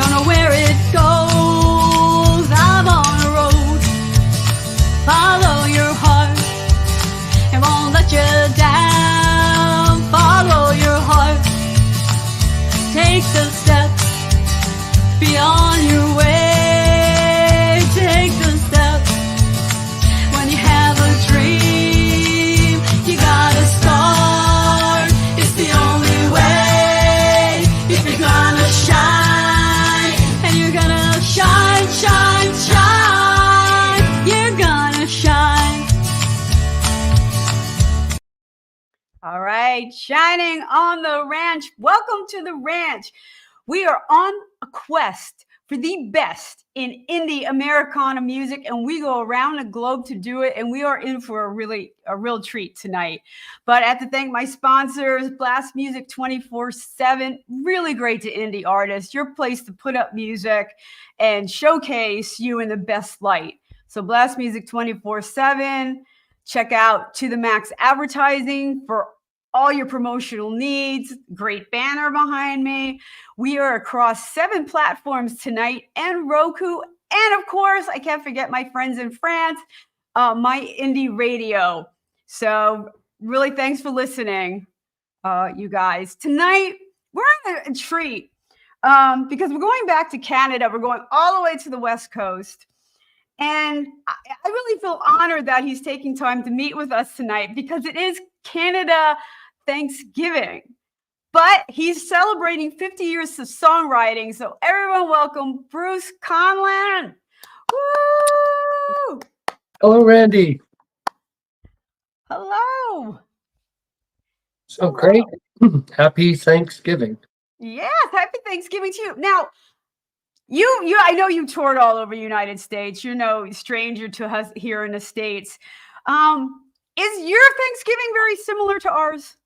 don't know where it goes. I'm on a road. Follow your heart. It won't let you down. Follow your heart. Take the steps beyond your way. Take the steps. When you have a dream, you gotta start. It's the only way. If you're gonna shine, and you're gonna shine, shine, shine. You're gonna shine. All right, shining on the ranch. Welcome to the ranch. We are on a quest for the best in indie Americana music, and we go around the globe to do it, and we are in for a real treat tonight. But I have to thank my sponsors, Blast Music 24/7, really great to indie artists, your place to put up music and showcase you in the best light. So Blast Music 24/7, check out To The Max Advertising for all your promotional needs. Great banner behind me. We are across 7 platforms tonight and Roku. And of course, I can't forget my friends in France, My Indie Radio. So really thanks for listening, you guys. Tonight, we're in a treat because we're going back to Canada. We're going all the way to the West Coast. And I really feel honored that he's taking time to meet with us tonight because it is Canada Thanksgiving. But he's celebrating 50 years of songwriting. So everyone welcome Bruce Coughlin. Woo! Hello, Randie. Hello. So great. Happy Thanksgiving. Yes, happy Thanksgiving to you. Now, I know you toured all over the United States. You're no stranger to us here in the States. Is your Thanksgiving very similar to ours?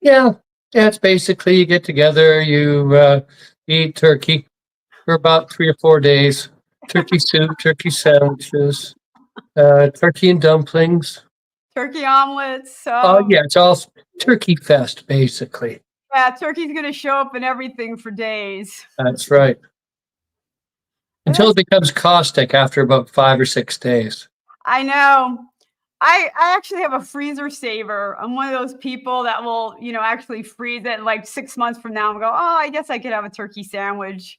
Yeah, it's basically you get together, you eat turkey for about 3 or 4 days. Turkey soup, turkey sandwiches, turkey and dumplings. Turkey omelets. Oh, yeah, it's all turkey fest, basically. Yeah, turkey's going to show up in everything for days. That's right. Until it becomes caustic after about 5 or 6 days. I know. I actually have a freezer saver. I'm one of those people that will, actually freeze it like 6 months from now and go, oh, I guess I could have a turkey sandwich,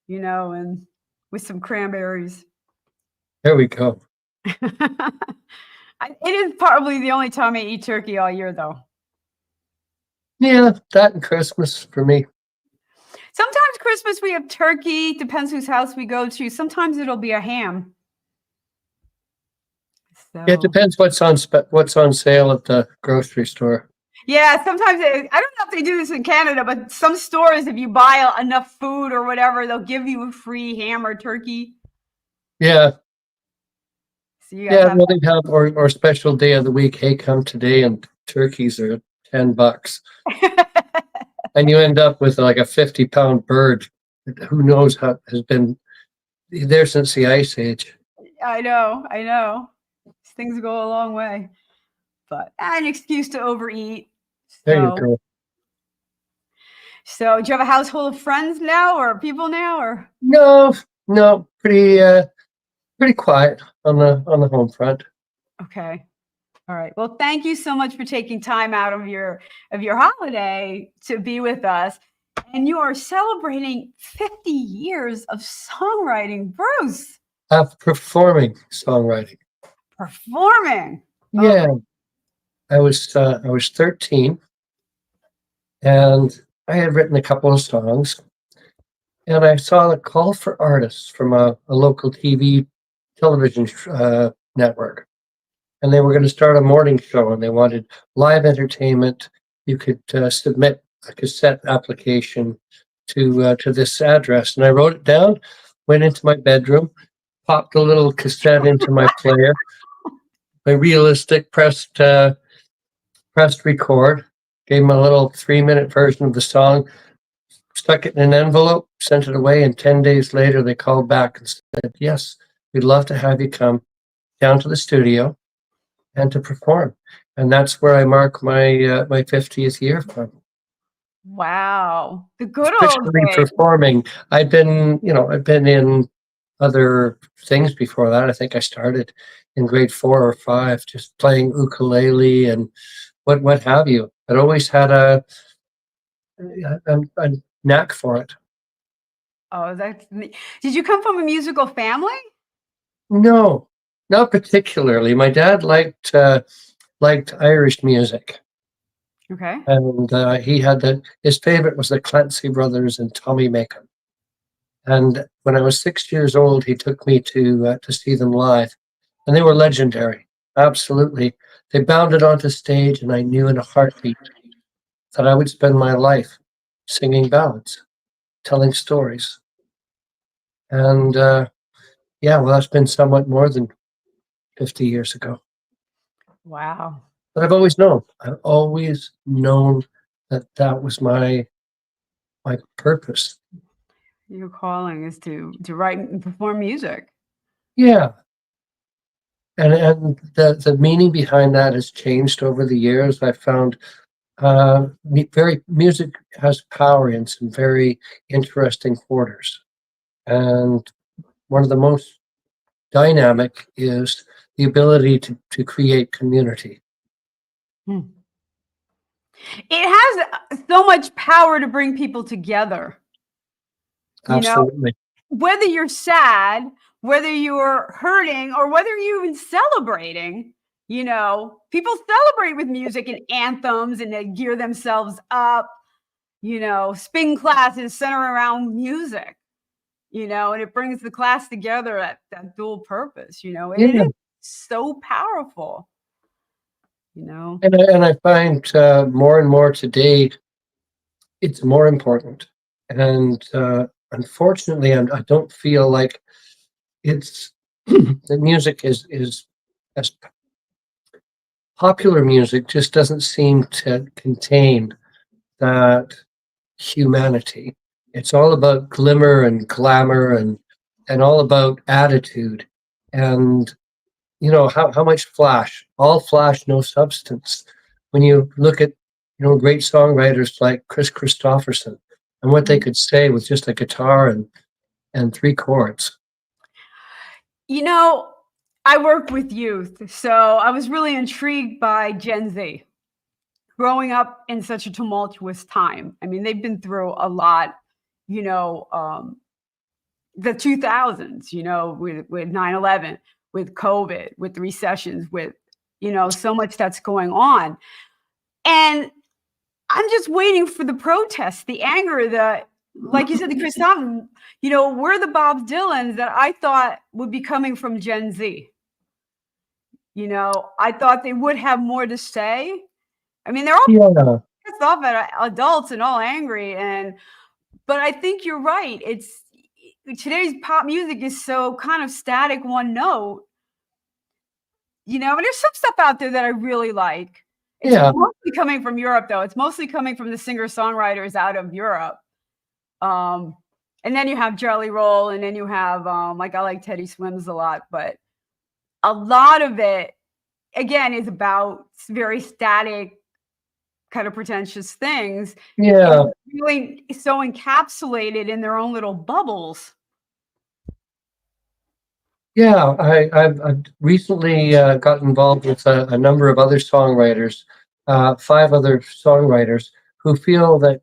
and with some cranberries. There we go. It is probably the only time I eat turkey all year, though. Yeah, that and Christmas for me. Sometimes Christmas we have turkey. Depends whose house we go to. Sometimes it'll be a ham. So. It depends what's on sale at the grocery store. Yeah, sometimes I don't know if they do this in Canada, but some stores, if you buy enough food or whatever, they'll give you a free ham or turkey. Yeah. So you guys well, they have or special day of the week. Hey, come today, and turkeys are $10, and you end up with like a 50-pound bird. Who knows how has been there since the Ice Age. I know. Things go a long way, but an excuse to overeat. There you go. So, do you have a household of friends now, or people now, or no? Pretty quiet on the home front. Okay, all right. Well, thank you so much for taking time out of your holiday to be with us, and you are celebrating 50 years of songwriting, Bruce. Performing songwriting. Performing. Yeah. I was 13 and I had written a couple of songs, and I saw a call for artists from a local television network, and they were going to start a morning show, and they wanted live entertainment. You could submit a cassette application to this address, and I wrote it down, went into my bedroom, popped a little cassette into my player. My realistic pressed record, gave him a little 3-minute version of the song, stuck it in an envelope, sent it away, and 10 days later they called back and said, yes, we'd love to have you come down to the studio and to perform. And that's where I mark my 50th year from. Wow. The good old Officially days. performing. I've been in other things before that. I think I started in grade 4 or 5, just playing ukulele and what have you. I'd always had a knack for it. Oh, that's neat. Did you come from a musical family? No, not particularly. My dad liked Irish music, Okay. and he had his favorite was the Clancy Brothers and Tommy Macon. And when I was 6 years old, he took me to see them live, and they were legendary. Absolutely, they bounded onto stage, and I knew in a heartbeat that I would spend my life singing ballads, telling stories. And yeah, well, that's been somewhat more than 50 years ago. Wow. But I've always known that that was my purpose. Your calling is to write and perform music. Yeah, and the meaning behind that has changed over the years. I found very music has power in some very interesting quarters, and one of the most dynamic is the ability to create community. Hmm. It has so much power to bring people together. You know, Absolutely. whether you're sad, whether you're hurting, or whether you're even celebrating, people celebrate with music and anthems and they gear themselves up. Spin classes center around music, and it brings the class together at that dual purpose, it Yeah, is so powerful, you know. and I find more and more today it's more important. And unfortunately, I don't feel like it's the music is as popular music just doesn't seem to contain that humanity. It's all about glimmer and glamour and all about attitude. And how much flash, all flash, no substance. When you look at great songwriters like Chris Christopherson and what they Mm. could say with just a guitar and three chords. You know, I work with youth, so I was really intrigued by Gen Z. Growing up in such a tumultuous time. I mean, they've been through a lot, you know, um, the 2000s, with 9/11, with COVID, with the recessions, with, so much that's going on. And I'm just waiting for the protests, the anger, like you said, the Chris Thompson, we're the Bob Dylans that I thought would be coming from Gen Z. I thought they would have more to say. I mean, they're all Yeah, pissed off at adults and all angry, but I think you're right. It's today's pop music is so kind of static, one note, and there's some stuff out there that I really like. It's yeah, mostly coming from Europe, though. It's mostly coming from the singer-songwriters out of Europe. Um, and then you have Jelly Roll, and then you have like I like Teddy Swims a lot, but a lot of it again is about very static, kind of pretentious things, yeah, and really so encapsulated in their own little bubbles. yeah. I've recently got involved with a number of other songwriters, 5 other songwriters who feel that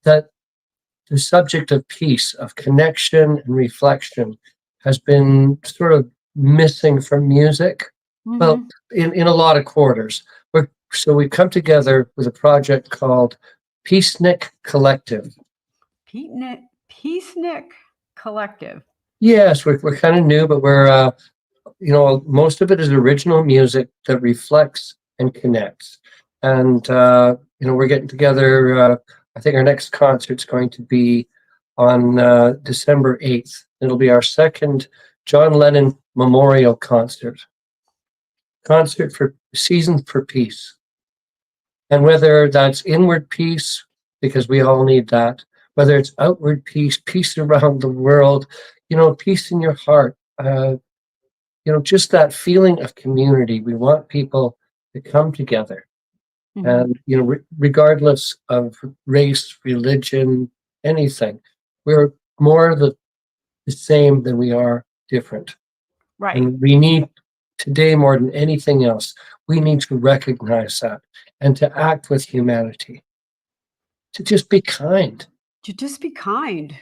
the subject of peace, of connection and reflection has been sort of missing from music. Well, Mhm. in a lot of quarters. So we've come together with a project called Peacenik Collective. Peacenik Peacenik Collective. Yes, we're kind of new, but most of it is original music that reflects and connects. And we're getting together. I think our next concert's going to be on December 8th. It'll be our second John Lennon Memorial concert for Season for Peace. And whether that's inward peace, because we all need that, whether it's outward peace, peace around the world, peace in your heart, just that feeling of community. We want people to come together Mhm. And, regardless of race, religion, anything, we're more the same than we are different. Right. And we need, today more than anything else, we need to recognize that and to act with humanity, to just be kind. To just be kind.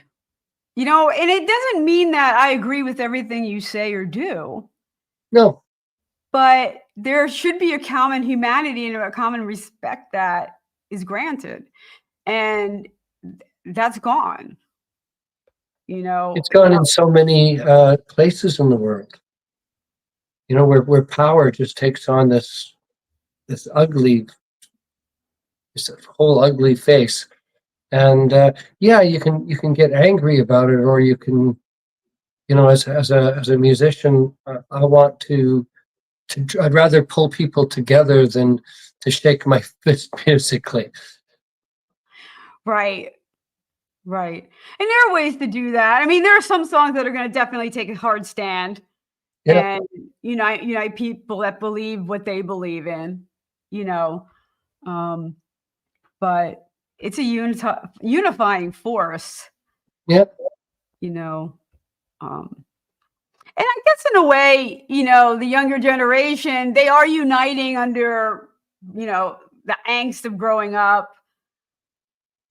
And it doesn't mean that I agree with everything you say or do, No, but there should be a common humanity and a common respect that is granted. And that's gone, you know. it's gone in so many places in the world, where power just takes on this ugly, this whole ugly face. And yeah, you can get angry about it, or you can, as a musician, I want I'd rather pull people together than to shake my fist musically. Right. Right. And there are ways to do that. I mean, there are some songs that are going to definitely take a hard stand Yeah, and unite people that believe what they believe in, you know. Um, but it's a unifying force, yeah, you know. Um, and I guess in a way, the younger generation, they are uniting under, the angst of growing up,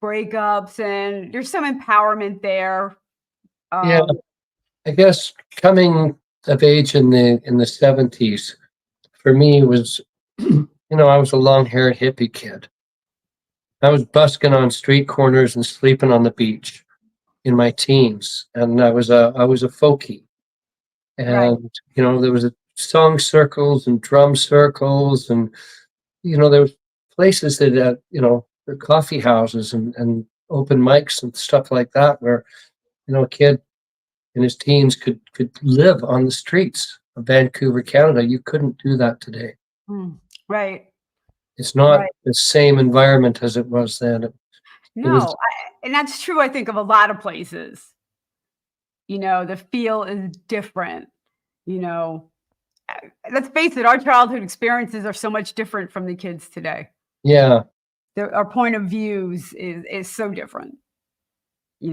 breakups, and there's some empowerment there. yeah. Um, I guess coming of age in the 70s for me was, I was a long-haired hippie kid. I was busking on street corners and sleeping on the beach in my teens, and I was a folkie. right. And there was a song circles and drum circles, and there was places that were coffee houses and open mics and stuff like that, where a kid in his teens could live on the streets of Vancouver, Canada. You couldn't do that today. Mm, right. It's not Right. the same environment as it was then. It was, No, and that's true, I think, of a lot of places. The feel is different, you know. Let's face it, our childhood experiences are so much different from the kids today. yeah, Our point of views is so different,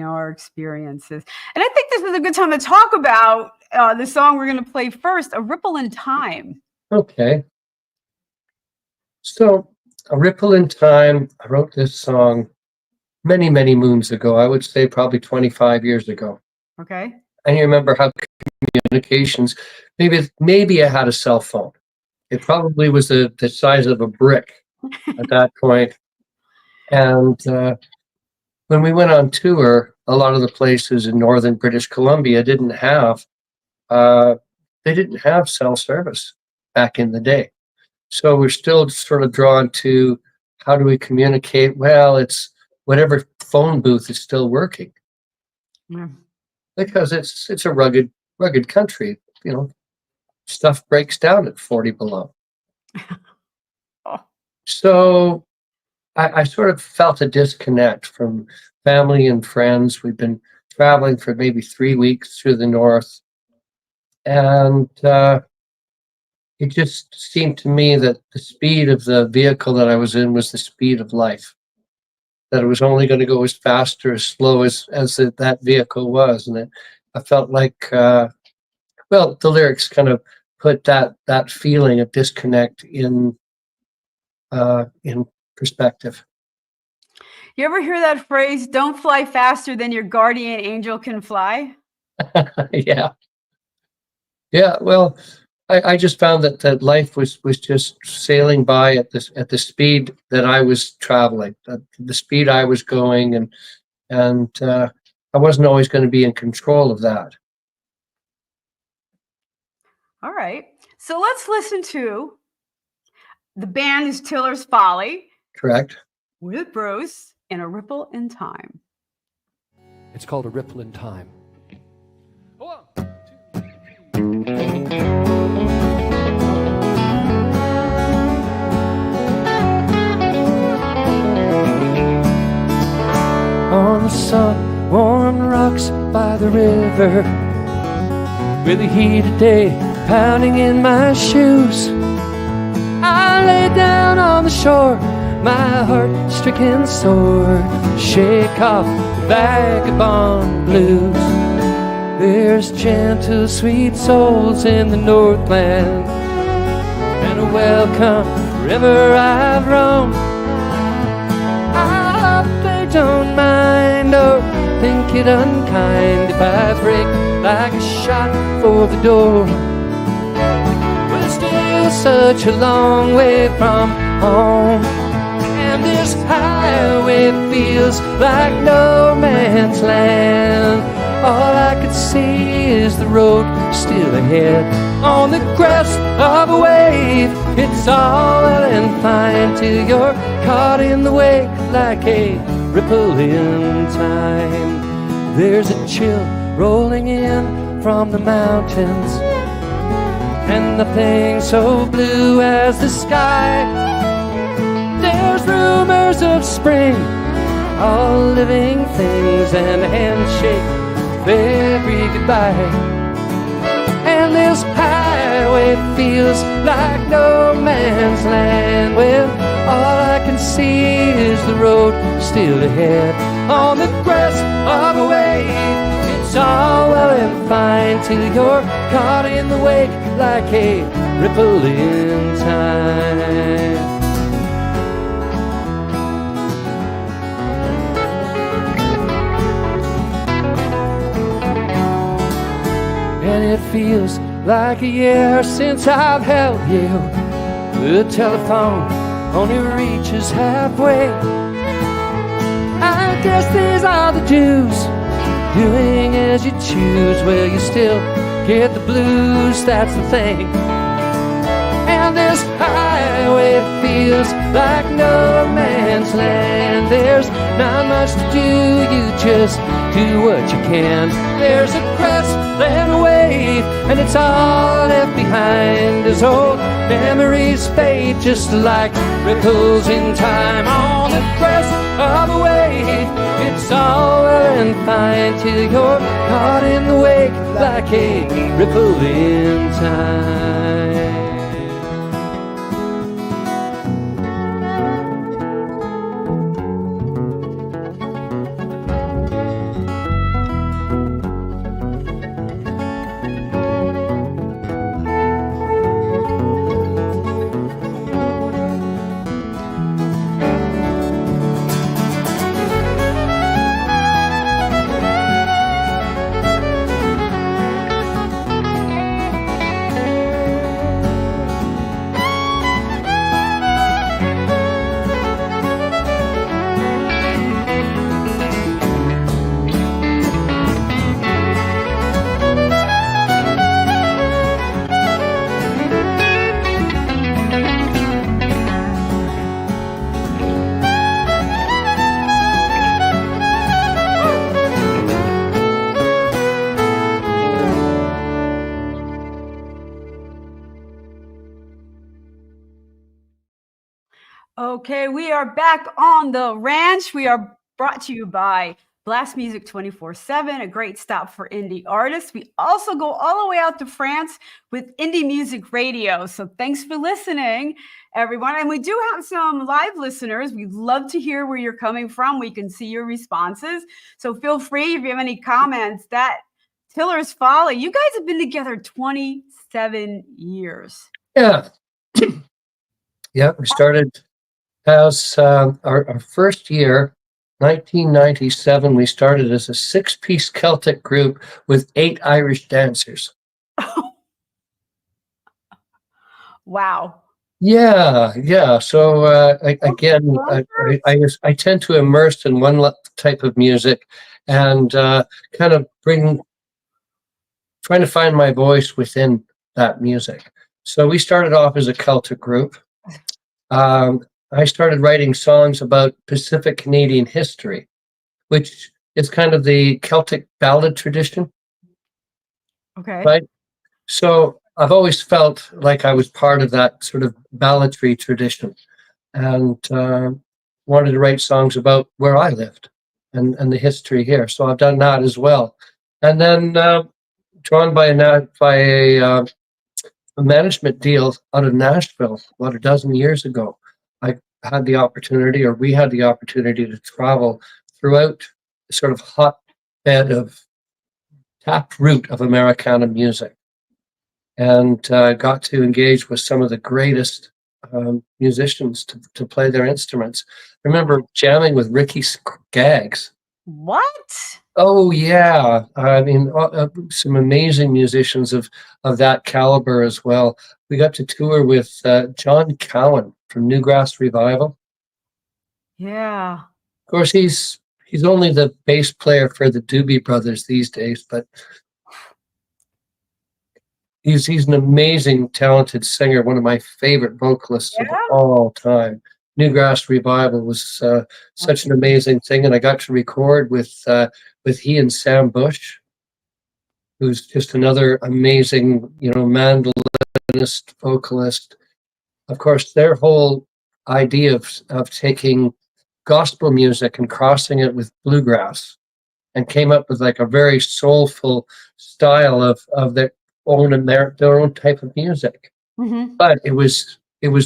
our experiences. And I think this is a good time to talk about the song we're going to play first, "A Ripple in Time." okay. So, A Ripple in Time, I wrote this song many, many moons ago. I would say probably 25 years ago. Okay. And you remember how communications, maybe I had a cell phone. It probably was the size of a brick at that point. And when we went on tour, a lot of the places in northern British Columbia uh, they didn't have cell service back in the day. So we're still sort of drawn to, how do we communicate? Well, it's whatever phone booth is still working, Yeah. because it's a rugged country. Stuff breaks down at 40 below. Oh, So I sort of felt a disconnect from family and friends. We've been traveling for maybe 3 weeks through the north, and it just seemed to me that the speed of the vehicle that I was in was the speed of life. That it was only going to go as fast or as slow as that vehicle was, and I felt like, well, the lyrics kind of put that feeling of disconnect in perspective. you ever hear that phrase, "Don't fly faster than your guardian angel can fly"? Yeah, yeah. Well, I just found that life was just sailing by at the speed that I was traveling, at the speed I was going, and I wasn't always going to be in control of that. All right. So let's listen to the band is Tiller's Folly Correct. with Bruce and "A Ripple in Time." It's called A Ripple in Time. On the sun, warm rocks by the river, with the heat of day pounding in my shoes, I lay down on the shore my heart-stricken sword, shake off the vagabond blues. There's gentle, sweet souls in the Northland, and a welcome wherever I've roamed. I hope they don't mind or think it unkind if I break like a shot for the door. We're still such a long way from home, and this highway feels like no man's land. All I could see is the road still ahead on the crest of a wave. It's all well and fine till you're caught in the wake like a ripple in time. There's a chill rolling in from the mountains, and nothing so blue as the sky. There's rumors of spring, all living things, and a handshake with every goodbye. And this highway feels like no man's land. Well, all I can see is the road still ahead on the crest of a wave. It's all well and fine till you're caught in the wake like a ripple in time. And it feels like a year since I've held you. The telephone only reaches halfway. I guess these are the dues, doing as you choose. Well, you still get the blues, that's the thing. And this highway feels like no man's land. There's not much to do, you just do what you can. There's a crest and a wave, and it's all left behind as old memories fade just like ripples in time. On the crest of a wave, it's all well and fine till you're caught in the wake like a ripple in time. Okay, we are back on the ranch. We are brought to you by Blast Music 24/7, a great stop for indie artists. We also go all the way out to France with Indie Music Radio. So thanks for listening, everyone. And we do have some live listeners. We'd love to hear where you're coming from. We can see your responses. So feel free if you have any comments. That Tiller's Folly, you guys have been together 27 years. Yeah. Yeah, we started as our first year, 1997, we started as a 6-piece Celtic group with 8 Irish dancers. Wow. Yeah. So I tend to immerse in one type of music and kind of trying to find my voice within that music. So we started off as a Celtic group. I started writing songs about Pacific Canadian history, which is kind of the Celtic ballad tradition. Okay. Right? So I've always felt like I was part of that sort of balladry tradition, and wanted to write songs about where I lived and the history here. So I've done that as well. And then drawn by a management deal out of Nashville about a dozen years ago, I had the opportunity, or we had the opportunity to travel throughout the sort of hotbed of taproot of Americana music, and got to engage with some of the greatest musicians to play their instruments. I remember jamming with Ricky Skaggs. What? Oh yeah, I mean, some amazing musicians of that caliber as well. We got to tour with John Coughlin from Newgrass Revival. Yeah. Of course, he's only the bass player for the Doobie Brothers these days, but he's an amazing, talented singer. One of my favorite vocalists of Yeah. all time. Newgrass Revival was such an amazing thing, and I got to record with he and Sam Bush, who's just another amazing, mandolinist, vocalist. Of course, their whole idea of taking gospel music and crossing it with bluegrass, and came up with like a very soulful style of their own type of music. Mm-hmm. But it was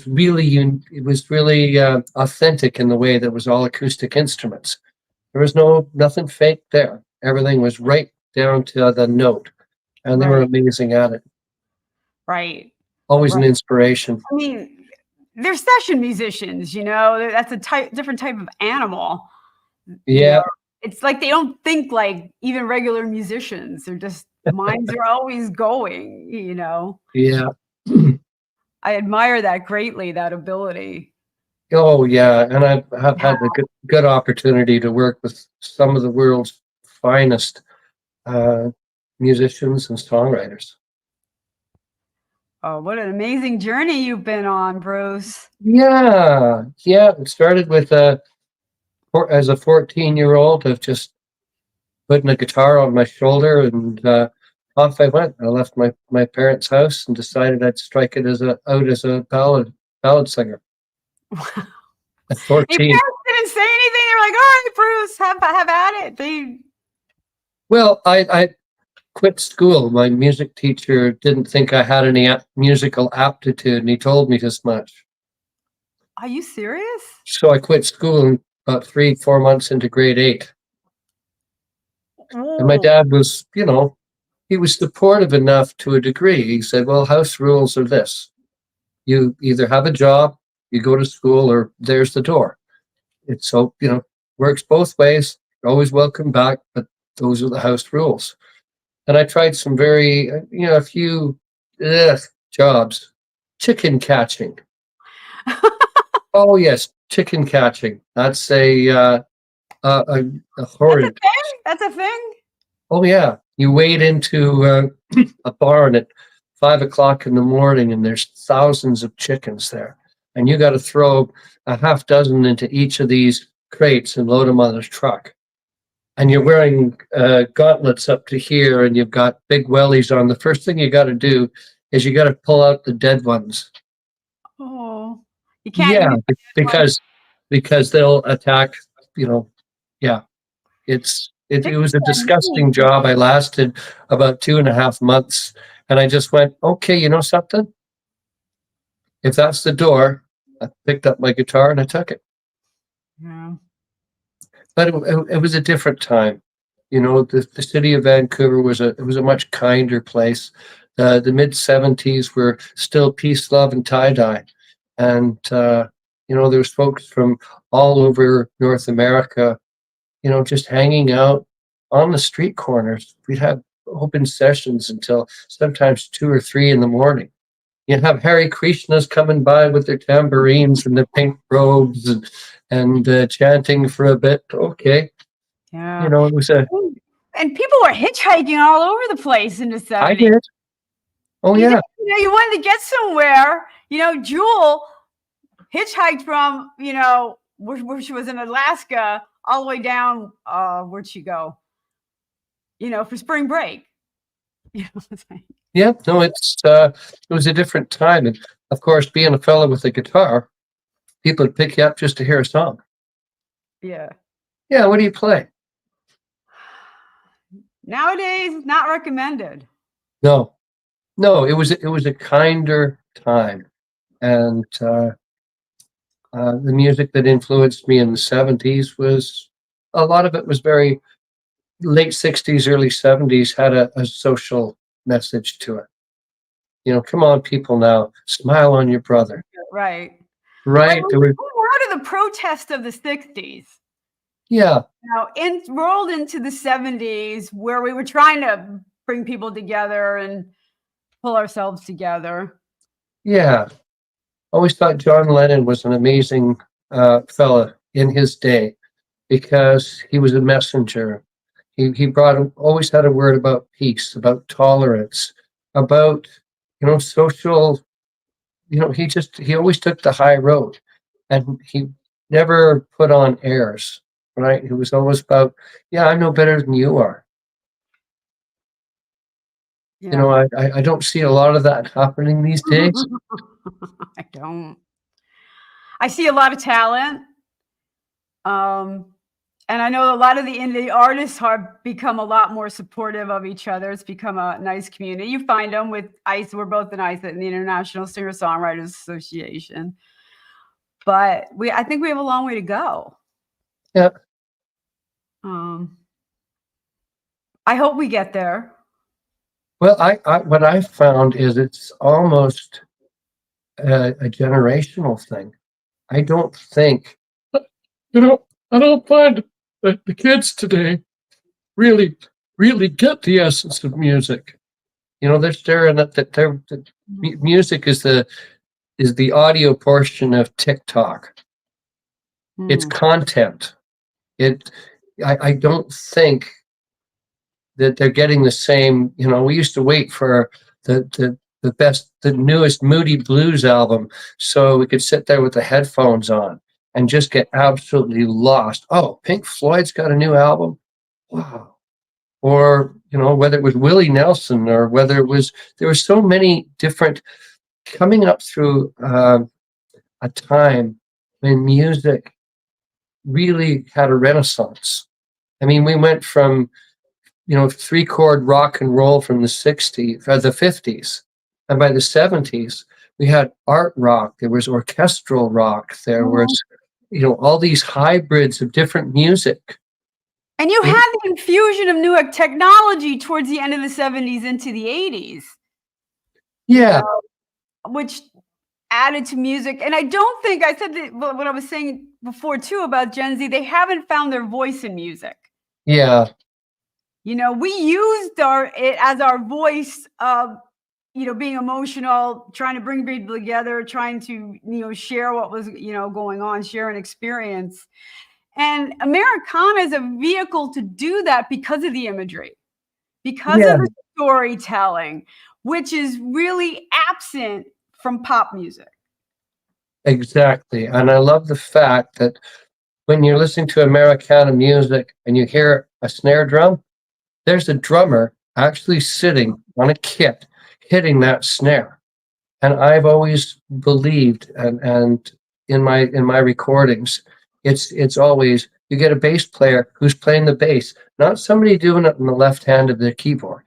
really authentic in the way that it was all acoustic instruments. There was nothing fake there. Everything was right down to the note, and they were Right. amazing at it. Right. Always an Right. inspiration. I mean, they're session musicians, that's a different type of animal. Yeah, It's like they don't think like even regular musicians. They're just minds are always going, yeah. I admire that greatly, that ability. Oh yeah, and I have had the good opportunity to work with some of the world's finest musicians and songwriters. Oh, what an amazing journey you've been on, Bruce. Yeah. It started with as a 14-year-old of just putting a guitar on my shoulder, and off I went. I left my parents' house and decided I'd strike it out as a ballad singer. At Your 14. parents didn't say anything. They were like, "All right, Bruce, have at it." Well, I quit school. My music teacher didn't think I had any musical aptitude, and he told me as much. Are you serious? So I quit school about 3-4 months into grade 8. And my dad was, he was supportive enough to a degree. He said, well, house rules are this. You either have a job, you go to school, or there's the door. It's so, works both ways. You're always welcome back, but those are the house rules. And I tried some a few jobs. Chicken catching. Oh, yes, chicken catching. That's a horrid. That's a thing? Oh, yeah. You wade into a barn at 5 o'clock in the morning, and there's thousands of chickens there. And you got to throw a half dozen into each of these crates and load them on a truck. And you're wearing gauntlets up to here, and you've got big wellies on. The first thing you got to do is you got to pull out the dead ones. Oh, you can't. Yeah, because they'll attack. Yeah, it was a disgusting job. I lasted about 2.5 months, and I just went, okay, you know something? If that's the door, I picked up my guitar and I took it. Yeah. But it was a different time. The city of Vancouver was a much kinder place. The mid-70s were still peace, love, and tie-dye. And, there was folks from all over North America, just hanging out on the street corners. We'd have open sessions until sometimes 2 or 3 in the morning. You'd have Hare Krishnas coming by with their tambourines and their pink robes and chanting for a bit. Okay. Yeah. It was and people were hitchhiking all over the place in the 70s. I did. Oh, yeah. You wanted to get somewhere. Jewel hitchhiked from, where she was in Alaska all the way down, where'd she go? For spring break. Yeah, no, it was a different time. And of course, being a fellow with a guitar, people would pick you up just to hear a song. Yeah. Yeah, what do you play? Nowadays, not recommended. No, it was a kinder time. And The music that influenced me in the 70s was, a lot of it was very late 60s, early 70s, had a social message to it. Come on, people now, smile on your brother. Right. Right? Like, we out of the protest of the 60s. Yeah. Now, rolled into the 70s, where we were trying to bring people together and pull ourselves together. Yeah. Always thought John Lennon was an amazing fella in his day, because he was a messenger. He always had a word about peace, about tolerance, about social. He always took the high road, and he never put on airs. Right? It was always about, yeah, I'm no better than you are. Yeah. I don't see a lot of that happening these days. I don't. I see a lot of talent. And I know a lot of the indie artists have become a lot more supportive of each other. It's become a nice community. You find them with ICE. We're both in ICE, in the International Singer-Songwriters Association. But I think we have a long way to go. Yeah. I hope we get there. Well, what I found is it's almost a generational thing. I don't think, I don't find that the kids today really get the essence of music. They're staring at that. Music is the audio portion of TikTok. It's content. I don't think that they're getting the same. We used to wait for the newest Moody Blues album, so we could sit there with the headphones on and just get absolutely lost. Oh, Pink Floyd's got a new album. Wow. Or, whether it was Willie Nelson, or whether there were so many different coming up through a time when music really had a renaissance. I mean, we went from, 3-chord rock and roll from the 60s or the 50s. And by the 70s, we had art rock. There was orchestral rock. There was, all these hybrids of different music. And you had the infusion of new technology towards the end of the 70s into the 80s. Yeah. Which added to music. And I don't think, I said that what I was saying before too about Gen Z, they haven't found their voice in music. Yeah. We used it as our voice of, being emotional, trying to bring people together, trying to, share what was, going on, share an experience. And Americana is a vehicle to do that because of the imagery, because of the storytelling, which is really absent from pop music. Exactly. And I love the fact that when you're listening to Americana music and you hear a snare drum, there's a drummer actually sitting on a kit hitting that snare. And I've always believed, and in my recordings, it's always, you get a bass player who's playing the bass, not somebody doing it on the left hand of the keyboard.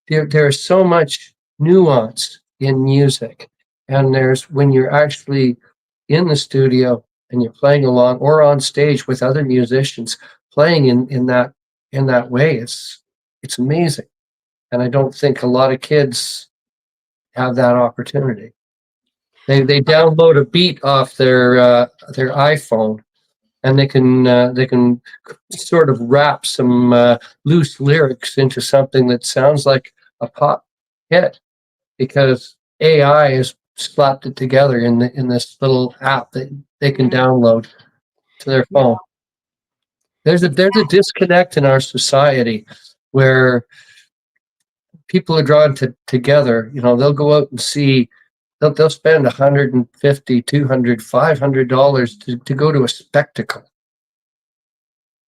There is so much nuance in music, and when you're actually in the studio and you're playing along or on stage with other musicians playing in that way, it's amazing. And I don't think a lot of kids have that opportunity. They download a beat off their iPhone, and they can sort of wrap some loose lyrics into something that sounds like a pop hit, because AI has slapped it together in this little app that they can download to their phone. There's a disconnect in our society where people are drawn together. They'll go out and see. They'll spend $150, $200, $500 to go to a spectacle.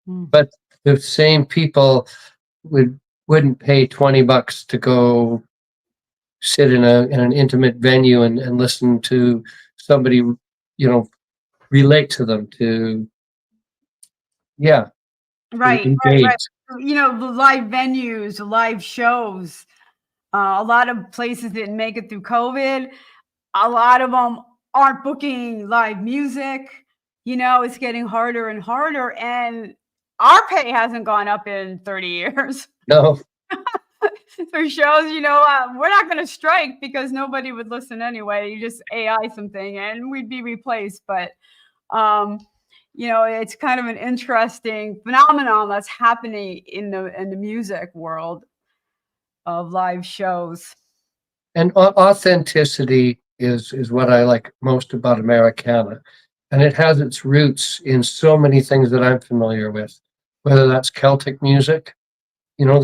But the same people wouldn't pay $20 to go sit in an intimate venue and listen to somebody, relate to them, Right. engage. The live venues, the live shows, a lot of places didn't make it through COVID. A lot of them aren't booking live music. You know, it's getting harder and harder, and our pay hasn't gone up in 30 years. No, For shows, you know, we're not going to strike because nobody would listen anyway. You just AI something and we'd be replaced. But, you know, it's kind of an interesting phenomenon that's happening in the music world of live shows. and authenticity is what I like most about Americana. And it has its roots in so many things that I'm familiar with, whether that's Celtic music. You know,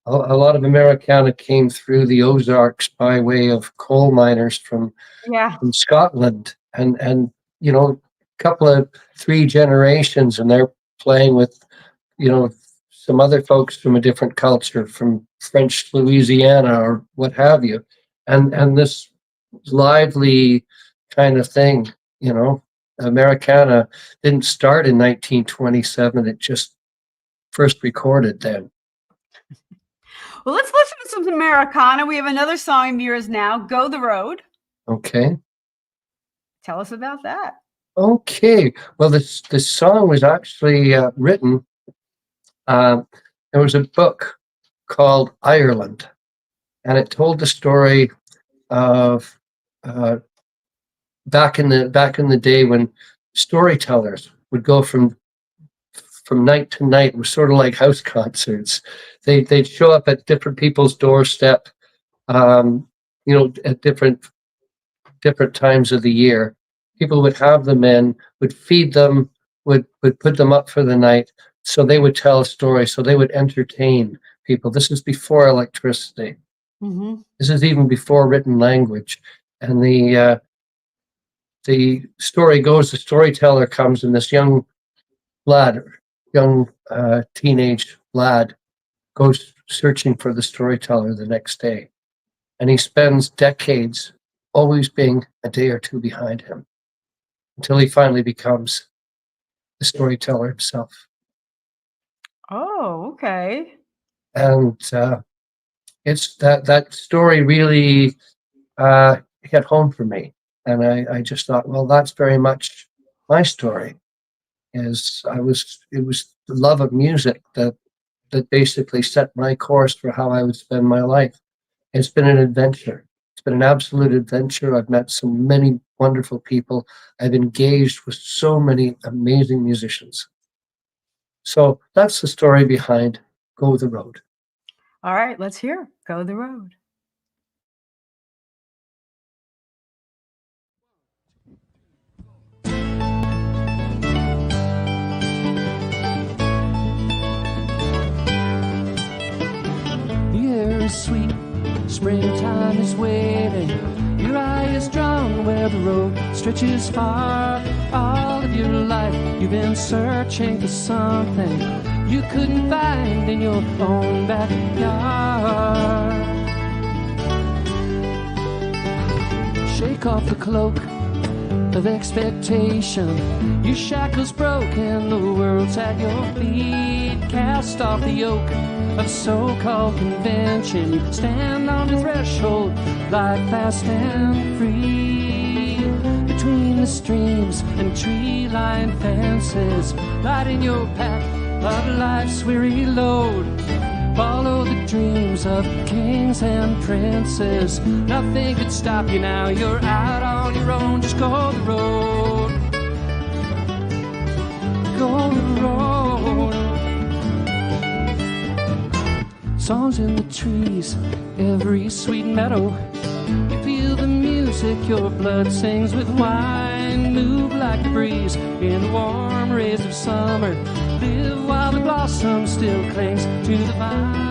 a lot of Americana came through the Ozarks by way of coal miners from Yeah. Scotland, and you know, a couple of 3 generations, and they're playing with, you know, some other folks from a different culture, from French Louisiana or what have you, and this lively kind of thing, you know. Americana didn't start in 1927; it just first recorded then. Well, let's listen to some Americana. We have another song of yours now, Go the Road. Okay. Tell us about that. Okay. Well, this song was actually written. There was a book called Ireland, and it told the story of back in the day when storytellers would go from night to night. It was sort of like house concerts. They'd show up at different people's doorstep, you know, at different times of the year. People would have them in, would feed them, would put them up for the night. So they would tell a story. So they would entertain people. This is before electricity. Mm-hmm. This is even before written language. And the story goes, the storyteller comes, and this young teenage lad goes searching for the storyteller the next day. And he spends decades always being a day or two behind him until he finally becomes the storyteller himself. Oh, okay. And it's that story really hit home for me. And I just thought, well, that's very much my story. It was the love of music that basically set my course for how I would spend my life. It's been an adventure. It's been an absolute adventure. I've met so many wonderful people. I've engaged with so many amazing musicians. So that's the story behind Go the Road. All right, let's hear Go the Road. The air is sweet, springtime is waiting. Your eye is drawn where the road stretches far. All of your life you've been searching for something you couldn't find in your own backyard. Shake off the cloak of expectation. Your shackles broken, the world's at your feet. Cast off the yoke of so-called convention. You stand on the threshold like fast and free. Between the streams and tree-lined fences, lighting your path of life's weary load. Follow the dreams of kings and princes. Nothing could stop you now. You're out on your own. Just go the road. Go the road. Songs in the trees, every sweet meadow. You feel the music, your blood sings with wine. Move like the breeze in the warm rays of summer. Live while the blossom still clings to the vine.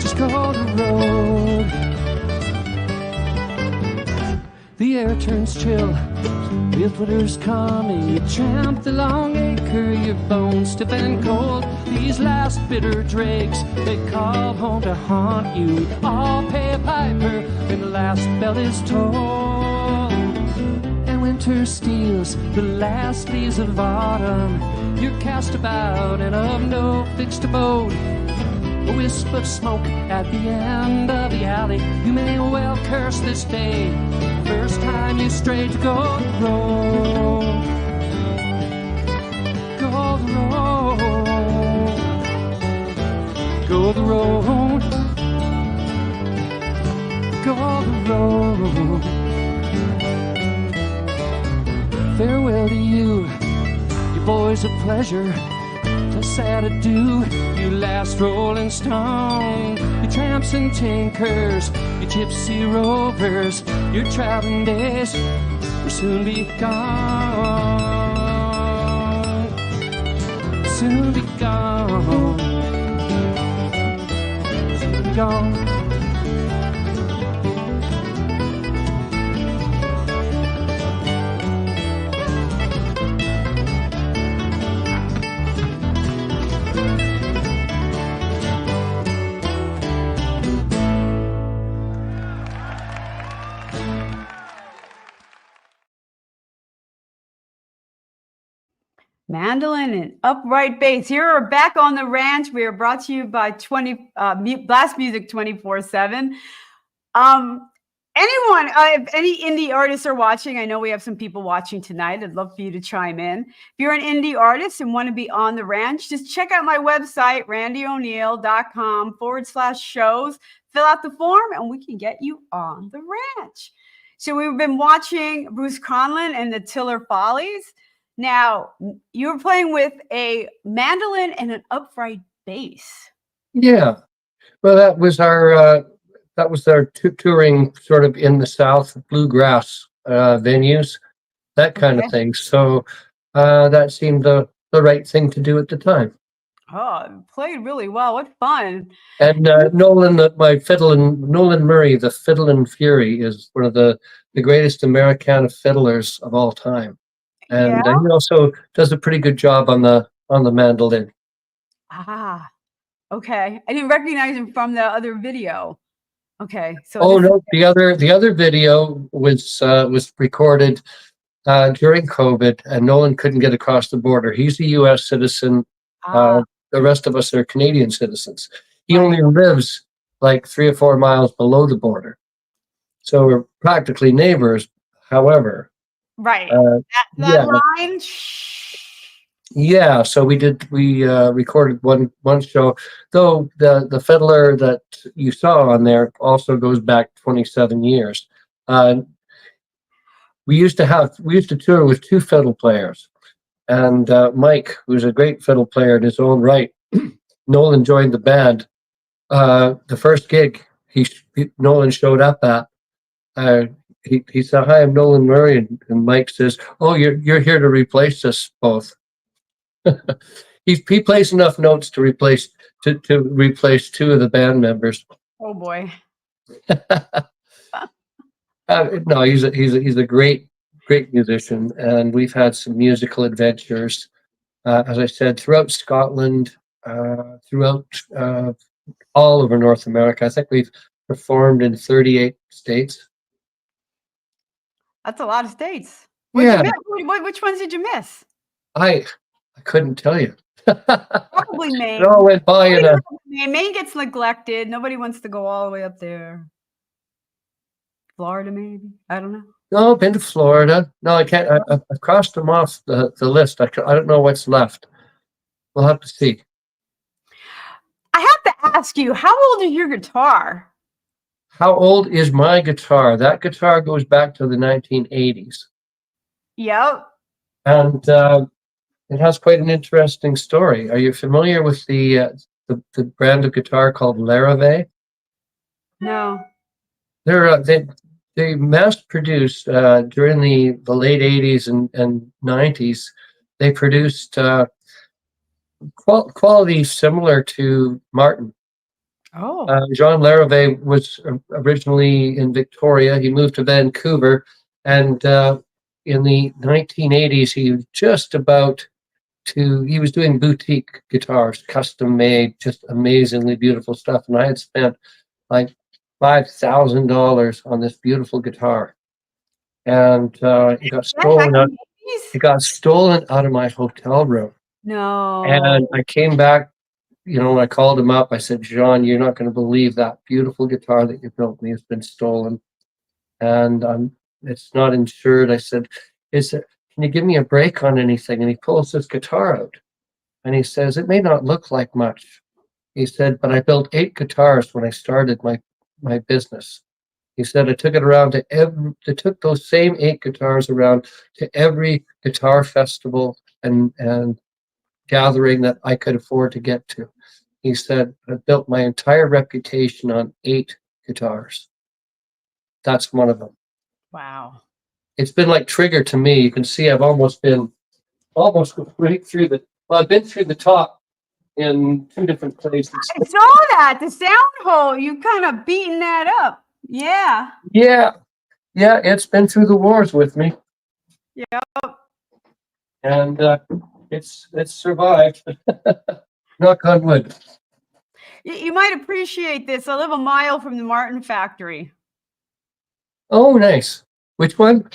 Just go the road. The air turns chill with winter's coming. You tramp the long acre, your bones stiff and cold. These last bitter dregs they call home to haunt you. All pay a piper when the last bell is tolled. winter steals the last leaves of autumn. You're cast about and of no fixed abode. A wisp of smoke at the end of the alley. You may well curse this day, first time you strayed to go the road. Go the road. Go the road. Go the road. Farewell to you, you boys of pleasure. To sad adieu, you last rolling stone. You tramps and tinkers, you gypsy rovers. Your traveling days will soon be gone. Soon be gone. Soon be gone. Mandolin and upright bass. Here we're back on the ranch. We are brought to you by Blast Music 24/7. Anyone, if any indie artists are watching, I know we have some people watching tonight. I'd love for you to chime in. If you're an indie artist and want to be on the ranch, just check out my website, randieoneal.com/shows. Fill out the form and we can get you on the ranch. So we've been watching Bruce Coughlin and the Tiller Follies. Now, you were playing with a mandolin and an upright bass. Yeah. Well, that was our touring sort of in the South, bluegrass venues, that kind of thing. So that seemed the right thing to do at the time. Oh, played really well. What fun. And Nolan Murray, the Fiddlin' Fury, is one of the greatest Americana fiddlers of all time. And he also does a pretty good job on the mandolin. Ah, okay. I didn't recognize him from the other video. Okay, so the other video was recorded during COVID, and Nolan couldn't get across the border. He's a U.S. citizen. The rest of us are Canadian citizens. He only lives like 3 or 4 miles below the border, so we're practically neighbors. However. Right. That line. Yeah. So we recorded one show, though the fiddler that you saw on there also goes back 27 years. We used to tour with 2 fiddle players, and Mike, who's a great fiddle player in his own right, Nolan joined the band. The first gig Nolan showed up at. He said, "Hi, I'm Nolan Murray," and Mike says, "Oh, you're here to replace us both." He plays enough notes to replace 2 of the band members. Oh boy! No, he's a great musician, and we've had some musical adventures, as I said, throughout Scotland, throughout all over North America. I think we've performed in 38 states. That's a lot of states. Which ones did you miss? I couldn't tell you. Probably Maine. It all went by Maine gets neglected. Nobody wants to go all the way up there. Florida, maybe. I don't know. No, I've been to Florida. No, I can't. I've crossed them off the list. I don't know what's left. We'll have to see. I have to ask you, how old is your guitar? How old is my guitar? That guitar goes back to the 1980s. Yep. And it has quite an interesting story. Are you familiar with the brand of guitar called Larrivee? No. They mass produced during the late 80s and 90s. They produced quality similar to Martin. Oh. Jean Larrivee was originally in Victoria. He moved to Vancouver, and in the 1980s, he was just about he was doing boutique guitars, custom made, just amazingly beautiful stuff. And I had spent like $5,000 on this beautiful guitar. and it got stolen out. in the 80s? It got stolen out of my hotel room, No. and I came back. When I called him up, I said, "John, you're not going to believe that beautiful guitar that you built me has been stolen, and it's not insured." I said, "Can you give me a break on anything?" And he pulls this guitar out, and he says, "It may not look like much." He said, "But I built 8 guitars when I started my business." He said, "I took it around to I took those same 8 guitars around to every guitar festival and gathering that I could afford to get to." He said, "I built my entire reputation on 8 guitars. That's one of them." Wow. It's been like trigger to me. You can see I've almost right through I've been through the top in 2 different places. I saw that. The sound hole. You kind of beating that up. Yeah. Yeah, it's been through the wars with me, Yep. and it's survived. Knock on wood. You might appreciate this. I live a mile from the Martin factory. Oh, nice. Which one?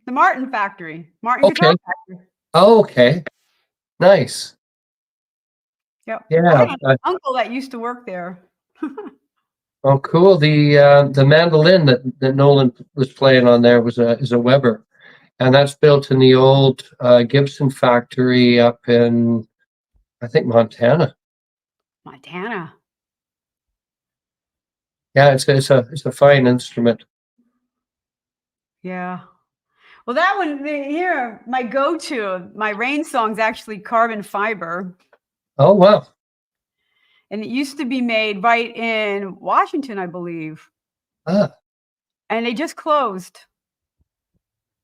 The Martin factory. Martin Guitar Okay. Factory. Oh, okay. Nice. Yep. I Yeah. had an uncle that used to work there. Oh, cool. The mandolin that Nolan was playing on there is a Weber, and that's built in the old Gibson factory up in, I think, Montana. Montana. Yeah, it's a fine instrument. Yeah. Well, that one here, my go-to, my rain song's actually carbon fiber. Oh, wow. And it used to be made right in Washington, I believe. Ah. And they just closed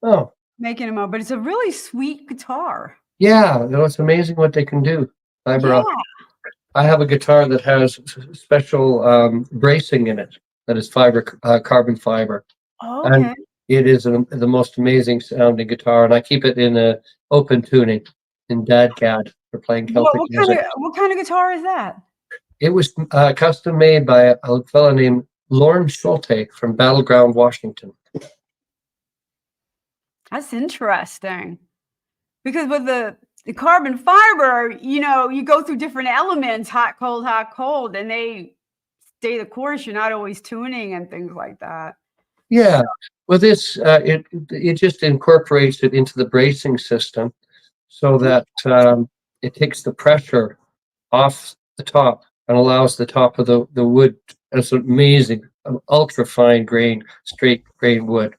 Oh. making them up. But it's a really sweet guitar. Yeah, it's amazing what they can do. Fiber Yeah. optic. I have a guitar that has special bracing in it that is carbon fiber. Oh, And okay. it is the most amazing sounding guitar, and I keep it in a open tuning in DADCAD for playing Celtic music. What kind of guitar is that? It was custom made by a fellow named Lorne Schulte from Battleground, Washington. That's interesting. Because with the carbon fiber, you go through different elements, hot, cold, and they stay the course. You're not always tuning and things like that. Yeah. Well, this it just incorporates it into the bracing system so that it takes the pressure off the top and allows the top of the wood. It's amazing, ultra fine grain, straight grain wood,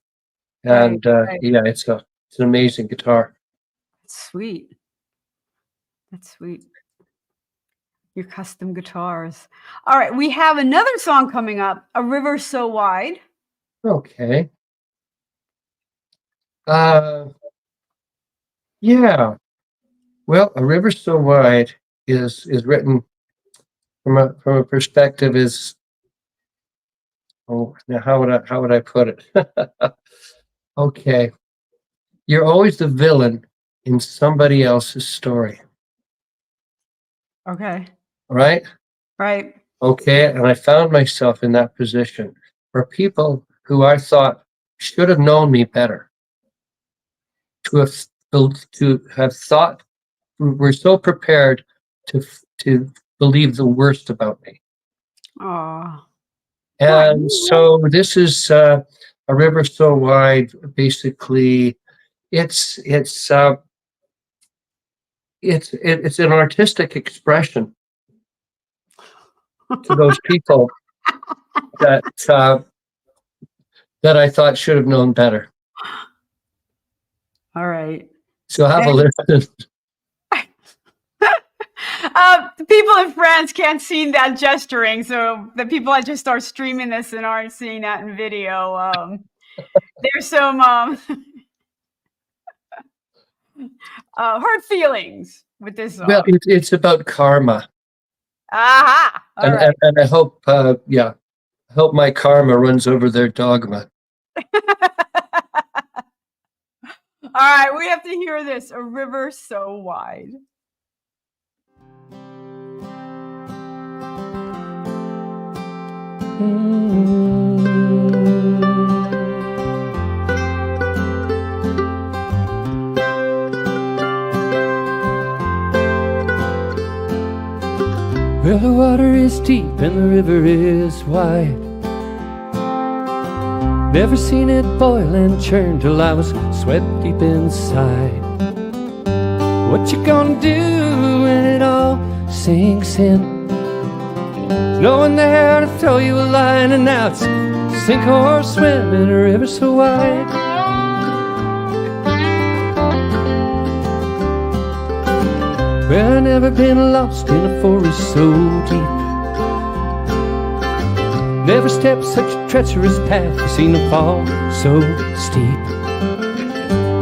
and Right. yeah, it's an amazing guitar. Sweet. That's sweet. Your custom guitars. All right, we have another song coming up, "A River So Wide." Okay. Yeah. Well, "A River So Wide" is written from a perspective is, now how would I put it? Okay. You're always the villain in somebody else's story, Okay. right? Right. Okay. And I found myself in that position where people who I thought should have known me better, to have thought, were so prepared to believe the worst about me. Oh. And so this is "A River So Wide." Basically, it's an artistic expression to those people that I thought should have known better. All right. So have a listen. The people in France can't see that gesturing, so the people that just are streaming this and aren't seeing that in video, there's some hurt feelings with this song. Well, it's about karma, Aha! All right. and I hope, I hope my karma runs over their dogma. All right, we have to hear this. "A River So Wide." Well, the water is deep and the river is wide. Never seen it boil and churn till I was sweat deep inside. What you gonna do when it all sinks in? There's no one there to throw you a line, and now it's sink or swim in a river so wide. Well, I've never been lost in a forest so deep. Never stepped such a treacherous path, I've seen them fall so steep.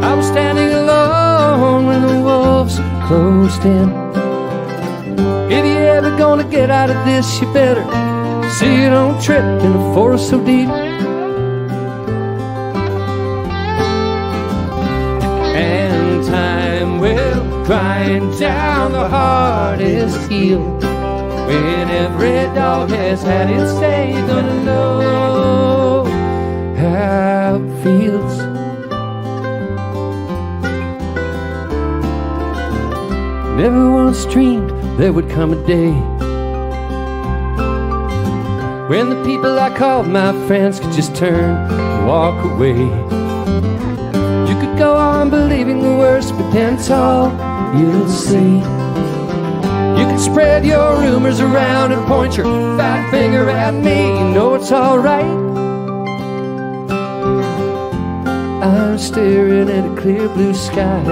I was standing alone when the wolves closed in. If you're ever gonna get out of this, you better see you don't trip in a forest so deep. And time will grind down the hardest heel. When every dog has had its day, you're gonna know how it feels. Never once dreamed there would come a day when the people I called my friends could just turn and walk away. You could go on believing the worst, but then it's all you'll see. You can spread your rumors around and point your fat finger at me. You know it's alright. I'm staring at a clear blue sky.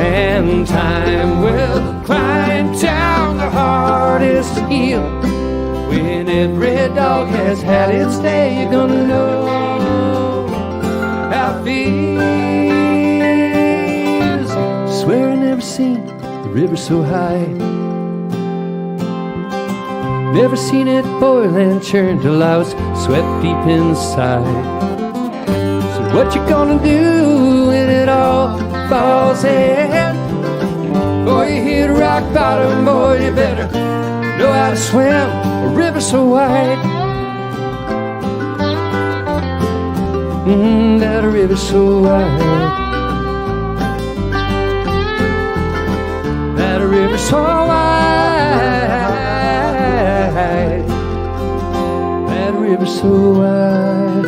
And time will climb down the hardest hill. When every dog has had its day, you're gonna know how it feels. Swear I never seen the river so high. Never seen it boil and churn till I was swept deep inside. So what you gonna do when it all falls in? Boy, you hit rock bottom, boy, you better know how to swim a river so wide. That river so wide. That river so wide. That river so wide.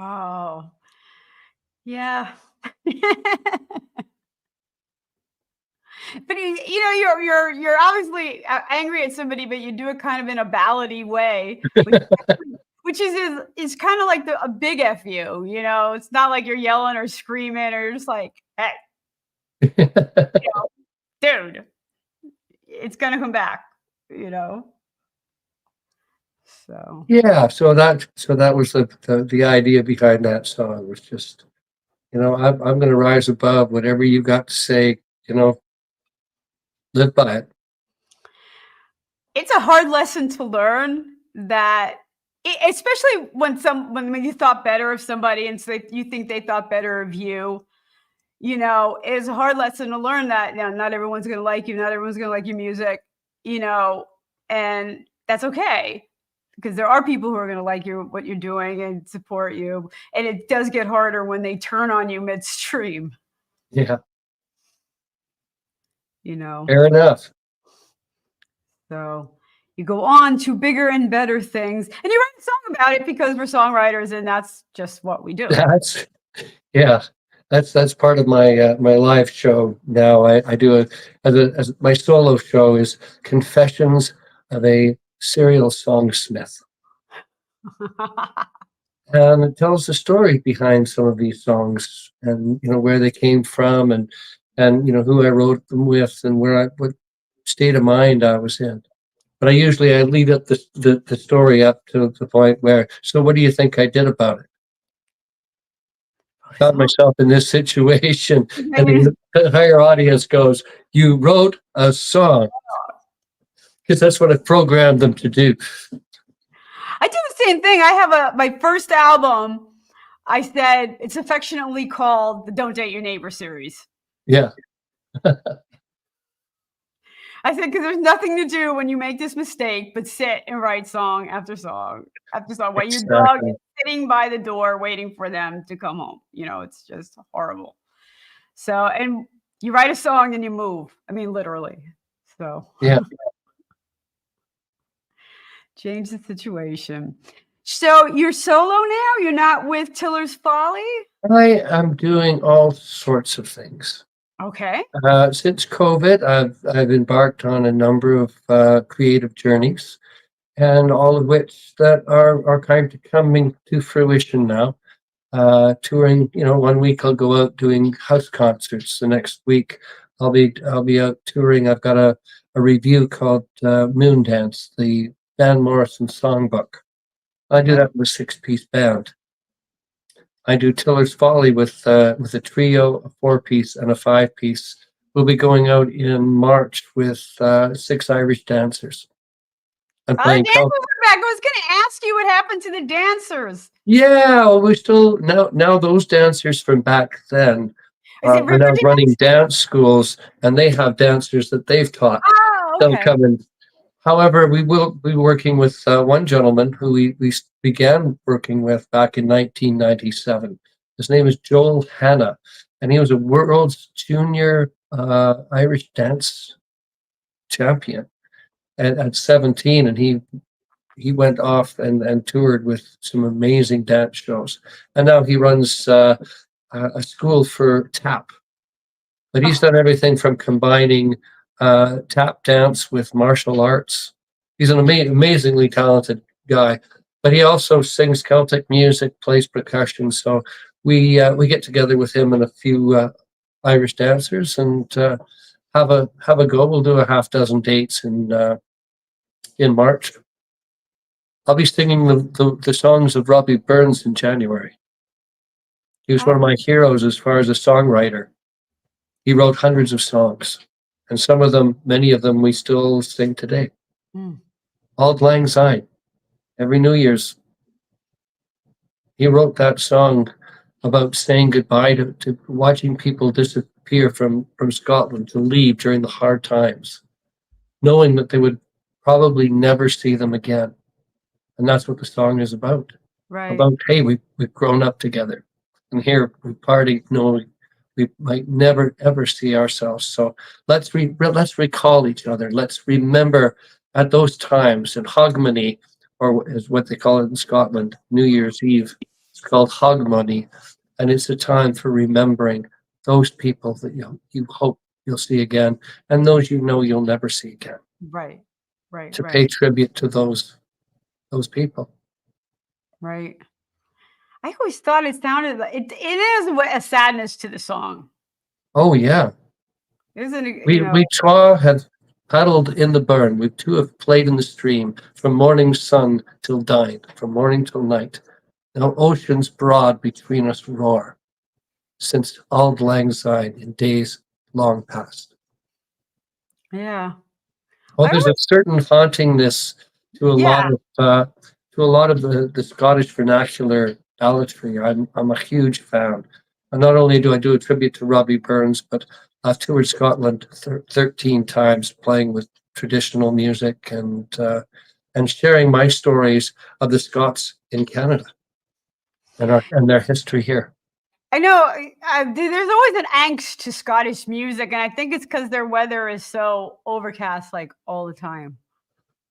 Oh, yeah. But you know, you're obviously angry at somebody, but you do it kind of in a ballady way, which is kind of like a big F you. You know, it's not like you're yelling or screaming, or you're just like, hey, you know, dude, it's gonna come back. You know. So Yeah, so that was the idea behind that song, was just, you know, I'm going to rise above whatever you got to say, you know, live by it. It's a hard lesson to learn, that especially when you thought better of somebody and so you think they thought better of you. You know, it's a hard lesson to learn that, you know, not everyone's going to like you, not everyone's going to like your music, you know, and that's okay. Because there are people who are going to like what you're doing and support you. And it does get harder when they turn on you midstream. Yeah. You know. Fair enough. So you go on to bigger and better things. And you write a song about it because we're songwriters, and that's just what we do. That's part of my my live show now. I do as my solo show is Confessions of a Serial Songsmith. And it tells the story behind some of these songs, and you know where they came from, and you know who I wrote them with, and what state of mind I was in. But I lead up the story up to the point where, so what do you think I did about it? found myself in this situation, and I the entire audience goes, "You wrote a song," because that's what I programmed them to do. do the same thing. I have my first album. I said it's affectionately called the "Don't Date Your Neighbor" series. Yeah, I said because there's nothing to do when you make this mistake but sit and write song after song after song while your dog exactly. is sitting by the door waiting for them to come home. It's just horrible. So, and you write a song and you move. I mean, literally. So, Yeah. change the situation. So, you're solo now? You're not with Tiller's Folly? I am doing all sorts of things. Okay. Since COVID, I've embarked on a number of creative journeys, and all of which that are kind of coming to fruition now. Touring, 1 week I'll go out doing house concerts. The next week I'll be out touring. I've got a review called Moon Dance, the Van Morrison songbook. I do Okay. that with a 6-piece band. I do Tiller's Folly with a trio, a 4-piece, and a 5-piece. We'll be going out in March with 6 Irish dancers. I'm The playing. dancers are back. I was going to ask you what happened to the dancers. Yeah, well, we still now those dancers from back then Is it are now running Riverdance? dance schools, and they have dancers that they've taught. Oh, They'll okay. come in. However, we will be working with one gentleman who we began working with back in 1997. His name is Joel Hanna, and he was a world's junior Irish dance champion at 17, and he went off and toured with some amazing dance shows. And now he runs a school for tap. But he's done everything from combining tap dance with martial arts. He's an amazingly talented guy. But he also sings Celtic music, plays percussion. So we get together with him and a few Irish dancers and have a go. We'll do a half dozen dates in March. I'll be singing the songs of Robbie Burns in January. He was one of my heroes as far as a songwriter. He wrote hundreds of songs, and many of them, we still sing today. Mm. Auld Lang Syne, every New Year's. He wrote that song about saying goodbye to watching people disappear from Scotland to leave during the hard times, knowing that they would probably never see them again. And that's what the song is about. Right. About, hey, we've grown up together. And here we party knowing we might never ever see ourselves. So let's recall each other. Let's remember at those times in Hogmanay, or is what they call it in Scotland, New Year's Eve. It's called Hogmanay, and it's a time for remembering those people that you hope you'll see again, and those you'll never see again. Right. Right. To right. pay tribute to those people. Right. I always thought it sounded like it is a sadness to the song. Oh yeah. Isn't it? We twa have paddled in the burn. We two have played in the stream from morning sun till dine, from morning till night. Now oceans broad between us roar, since auld lang syne in days long past. Yeah. Oh, there's a certain hauntingness to a lot of the Scottish vernacular balladry. I'm a huge fan. And not only do I do a tribute to Robbie Burns, but I've toured Scotland 13 times, playing with traditional music and sharing my stories of the Scots in Canada and their history here. I know there's always an angst to Scottish music, and I think it's because their weather is so overcast, like all the time.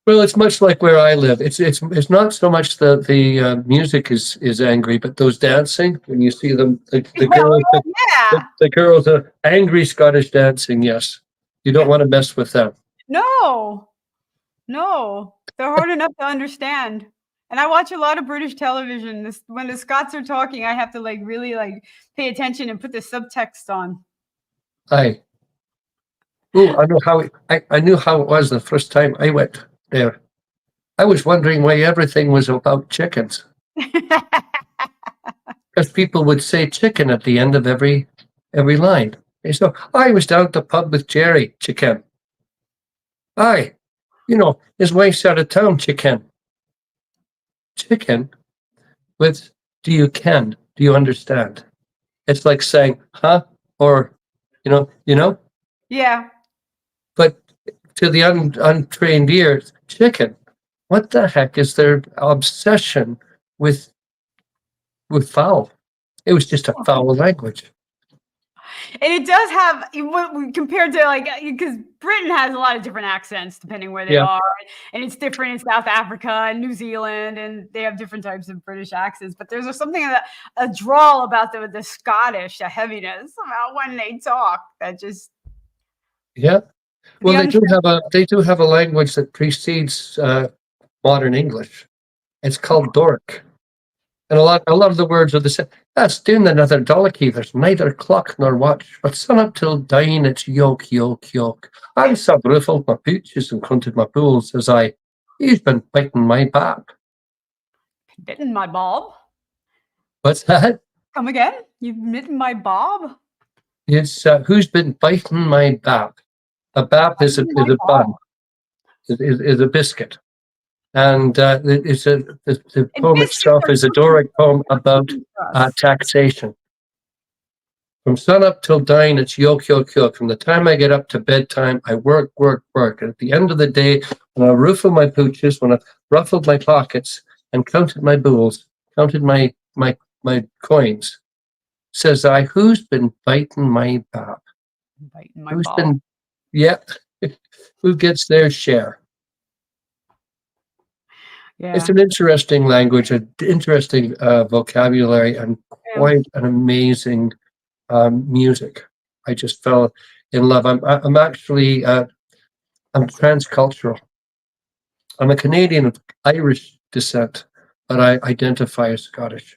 Well, it's much like where I live. It's not so much the music is angry, but those dancing, when you see them, the girls, the girls are angry Scottish dancing. Yes, you don't want to mess with them. No, they're hard enough to understand. And I watch a lot of British television. When the Scots are talking, I have to really pay attention and put the subtext on. I knew how it was the first time I went there. I was wondering why everything was about chickens. Because because people would say chicken at the end of every line. They say, I was down at the pub with Jerry, chicken. Aye, his wife's out of town, chicken. Chicken with, do you understand? It's like saying, huh? Or, Yeah. But to the untrained ears, chicken. What the heck is their obsession with foul? It was just a foul language. And it does have, compared to because Britain has a lot of different accents depending where they are. And it's different in South Africa and New Zealand, and they have different types of British accents. But there's something a drawl about the Scottish, a heaviness about when they talk that just. Yeah. Well, they do have a language that precedes modern English. It's called Doric. And a lot of the words are the same. That's doing another Dollocky. There's neither clock nor watch, but sun up till dine, it's yoke. I sub ruffled my pooches and counted my pools as he's been biting my back. Bitten my bob? What's that? Come again? You've bitten my bob? It's who's been biting my bap? A bap is a bun, is a biscuit. And the poem itself is a Doric poem about taxation. From sun up till dine, it's yoke. From the time I get up to bedtime, I work. And at the end of the day, when I ruffle my pooches, when I ruffled my pockets and counted my bools, counted my coins, says I, who's been biting my bap? Biting my ball. Who gets their share? Yeah. It's an interesting language, an interesting vocabulary, and quite an amazing music. I just fell in love. I'm actually I'm transcultural. I'm a Canadian of Irish descent, but I identify as Scottish.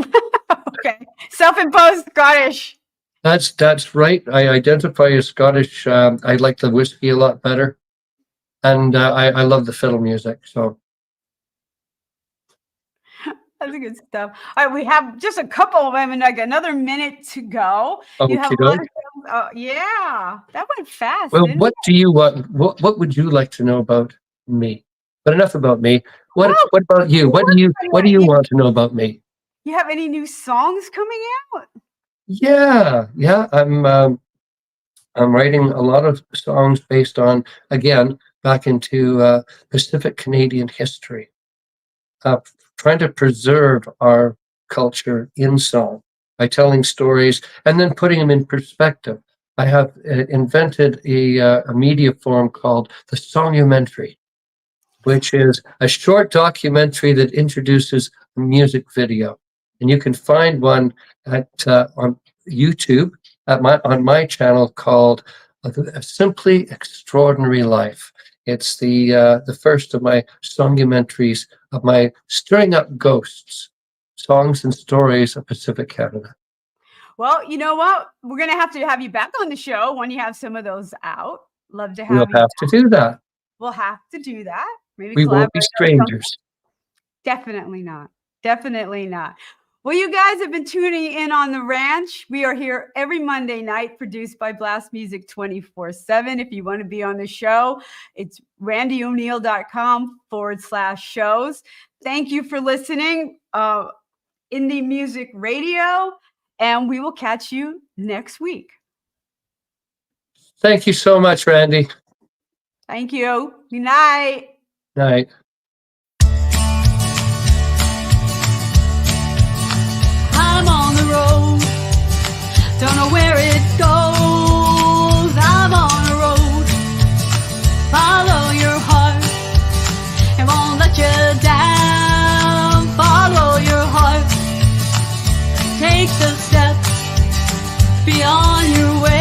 Okay, self-imposed Scottish. That's right. I identify as Scottish. I like the whiskey a lot better, and I love the fiddle music. So. That's good stuff. All right, we have just a couple of them, and another minute to go. You have a lot of yeah, that went fast. Well, what do you want? What would you like to know about me? But enough about me. What about you? What do you want to know about me? You have any new songs coming out? Yeah. I'm writing a lot of songs based on, again, back into Pacific Canadian history. Trying to preserve our culture in song by telling stories and then putting them in perspective. I have invented a media form called the Songumentary, which is a short documentary that introduces a music video. And you can find one at on YouTube on my channel called A Simply Extraordinary Life. It's the first of my songumentaries of my Stirring Up Ghosts, Songs and Stories of Pacific Canada. Well, you know what? We're going to have you back on the show when you have some of those out. Love to have We'll have to do that. We'll have to do that. Maybe we won't be strangers. Definitely not. Definitely not. Well, you guys have been tuning in on The Ranch. We are here every Monday night, produced by Blast Music 24/7. If you want to be on the show, it's randieoneal.com/shows. Thank you for listening. Indie Music Radio, and we will catch you next week. Thank you so much, Randie. Thank you. Good night. Night. I'm on the road, don't know where it goes. I'm on a road, follow your heart, it won't let you down. Follow your heart, take the steps beyond your way.